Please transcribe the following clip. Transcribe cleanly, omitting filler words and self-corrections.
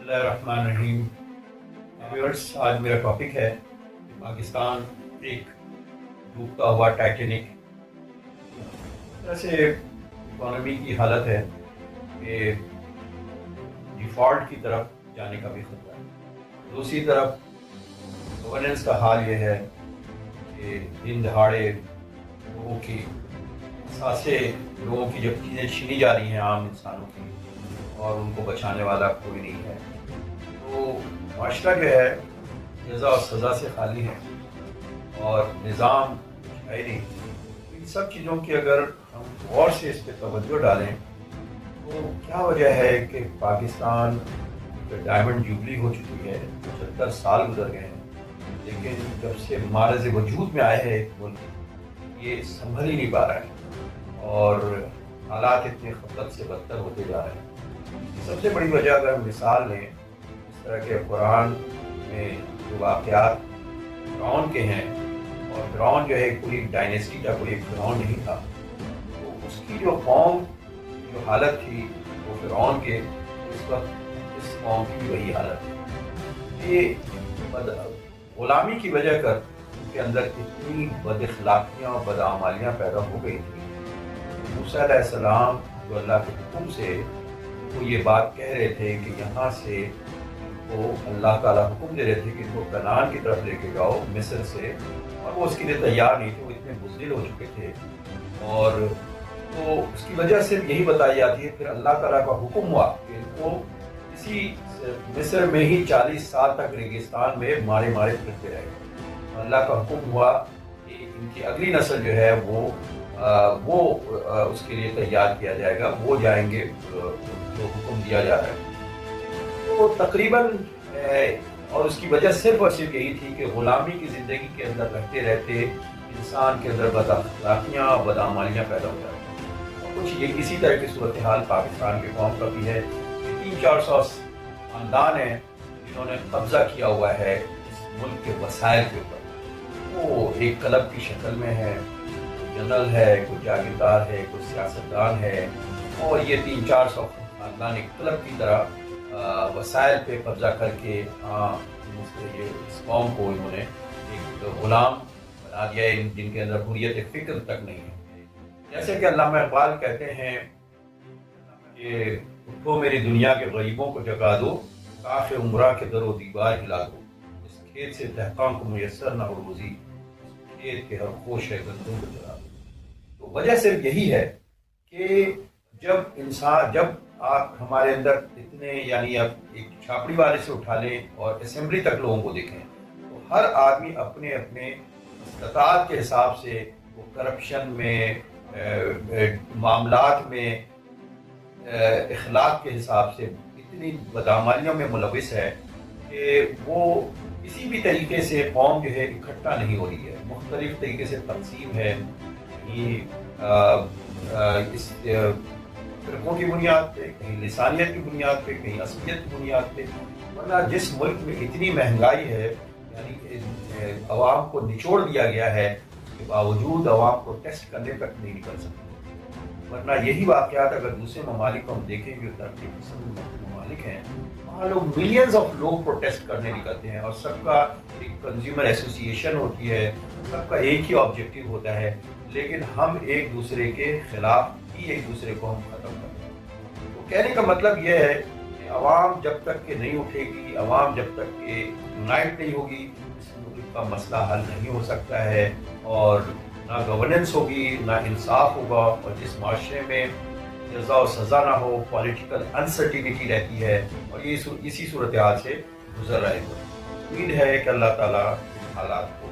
اللہ الرحمن الرحیم ویورس، آج میرا ٹاپک ہے کہ پاکستان ایک ڈوبتا ہوا ٹائٹینک اس طرح سے اکانومی کی حالت ہے کہ ڈیفالٹ کی طرف جانے کا بھی خطرہ ہے۔ دوسری طرف گورننس کا حال یہ ہے کہ دن دہاڑے لوگوں کی اثاثے لوگوں کی جب چیزیں چھینی جا رہی ہیں عام انسانوں کی، اور ان کو بچانے والا کوئی نہیں ہے، تو معاشرہ جو ہے جزا اور سزا سے خالی ہے اور نظام ہے نہیں۔ ان سب چیزوں کی اگر ہم غور سے اس پہ توجہ ڈالیں تو کیا وجہ ہے کہ پاکستان ڈائمنڈ جوبلی ہو چکی ہے، 75 سال گزر گئے ہیں، لیکن جب سے معرض وجود میں آئے ہیں ایک ملک، یہ سنبھل ہی نہیں پا رہا ہے اور حالات اتنے خطرت سے بدتر ہوتے جا رہے ہیں۔ سب سے بڑی وجہ اگر ہم مثال لیں اس طرح کے قرآن میں جو واقعات فرعون کے ہیں، اور فرعون جو ہے کوئی ڈائنیسٹی کا کوئی ایک فرعون نہیں تھا، تو اس کی جو قوم جو حالت تھی وہ فرعون کے، اس وقت اس قوم کی وہی حالت ہے۔ یہ غلامی کی وجہ کر ان کے اندر اتنی بد اخلاقیاں اور بدعمالیاں پیدا ہو گئی تھیں۔ موسیٰ علیہ السلام جو اللہ کے حکم سے وہ یہ بات کہہ رہے تھے کہ یہاں سے ان کو اللہ تعالیٰ حکم دے رہے تھے کہ ان کو کنعان کی طرف لے کے جاؤ مصر سے، اور وہ اس کے لیے تیار نہیں تھے، وہ اتنے بزدل ہو چکے تھے، اور تو اس کی وجہ صرف یہی بتائی جاتی ہے۔ پھر اللہ تعالیٰ کا حکم ہوا کہ ان کو اسی مصر میں ہی 40 سال تک ریگستان میں مارے مارے پھرتے رہے۔ اللہ کا حکم ہوا کہ ان کی اگلی نسل جو ہے وہ اس کے لیے تیار کیا جائے گا، وہ جائیں گے جو حکم دیا جا رہا ہے۔ تو تقریباً اور اس کی وجہ صرف اور صرف یہی تھی کہ غلامی کی زندگی کے اندر رہتے رہتے انسان کے اندر بد اخلاقیاں اور بدعمالیاں پیدا ہو جاتی ہیں، اور کچھ یہ اسی طرح کی صورتحال پاکستان کے قوم کا بھی ہے کہ 300-400 خاندان ہیں جنہوں نے قبضہ کیا ہوا ہے اس ملک کے وسائل کے اوپر۔ وہ ایک کلب کی شکل میں ہے، جنرل ہے، کوئی جاگیردار ہے، کوئی سیاستدان ہے، اور یہ 300-400 خاندان ایک کلب کی طرح وسائل پہ قبضہ کر کے اس قوم کو انہوں نے ایک غلام بنا دیا ہے، جن کے اندر حریت فکر تک نہیں ہے۔ جیسے کہ علامہ اقبال کہتے ہیں کہ اٹھو میری دنیا کے غریبوں کو جگا دو، کاخ عمرہ کے در و دیوار ہلا دو، اس کھیت سے دہقان کو میسر نہ ہو روزی، کھیت کے ہر خوش ہے گندم کو جلا دو۔ تو وجہ صرف یہی ہے کہ جب آپ ہمارے اندر اتنے، یعنی اب ایک چھاپڑی والے سے اٹھا لیں اور اسمبلی تک لوگوں کو دیکھیں، تو ہر آدمی اپنے اپنے استطاعت کے حساب سے وہ کرپشن میں، معاملات میں، اخلاق کے حساب سے اتنی بدعمالیوں میں ملوث ہے کہ وہ کسی بھی طریقے سے قوم جو ہے اکٹھا نہیں ہو رہی ہے، مختلف طریقے سے تقسیم ہے، اس فرقوں کی بنیاد پہ، کہیں لسانیت کی بنیاد پہ، کہیں عصبیت کی بنیاد پہ۔ ورنہ جس ملک میں اتنی مہنگائی ہے، یعنی عوام کو نچوڑ دیا گیا ہے، اس کے باوجود عوام کو ٹیسٹ کرنے تک نہیں نکل سکتے۔ ورنہ یہی واقعات اگر دوسرے ممالک کو ہم دیکھیں جو ترقی پسند ممالک ہیں، وہاں لوگ ملینز آف لوگ پروٹیسٹ کرنے نکلتے ہیں، اور سب کا ایک کنزیومر ایسوسیشن ہوتی ہے، سب کا ایک ہی آبجیکٹیو ہوتا ہے، لیکن ہم ایک دوسرے کے خلاف ہی ایک دوسرے کو ہم ختم کرتے ہیں۔ تو کہنے کا مطلب یہ ہے کہ عوام جب تک کہ نہیں اٹھے گی، عوام جب تک کہ یونائٹ نہیں ہوگی، اس ملک کا مسئلہ حل نہیں ہو سکتا ہے، اور نہ گورننس ہوگی، نہ انصاف ہوگا، اور جس معاشرے میں جزا و سزا نہ ہو، پولیٹیکل انسرٹینٹی رہتی ہے، اور یہ اسی صورتحال سے گزر رہے گا۔ امید ہے کہ اللہ تعالیٰ حالات کو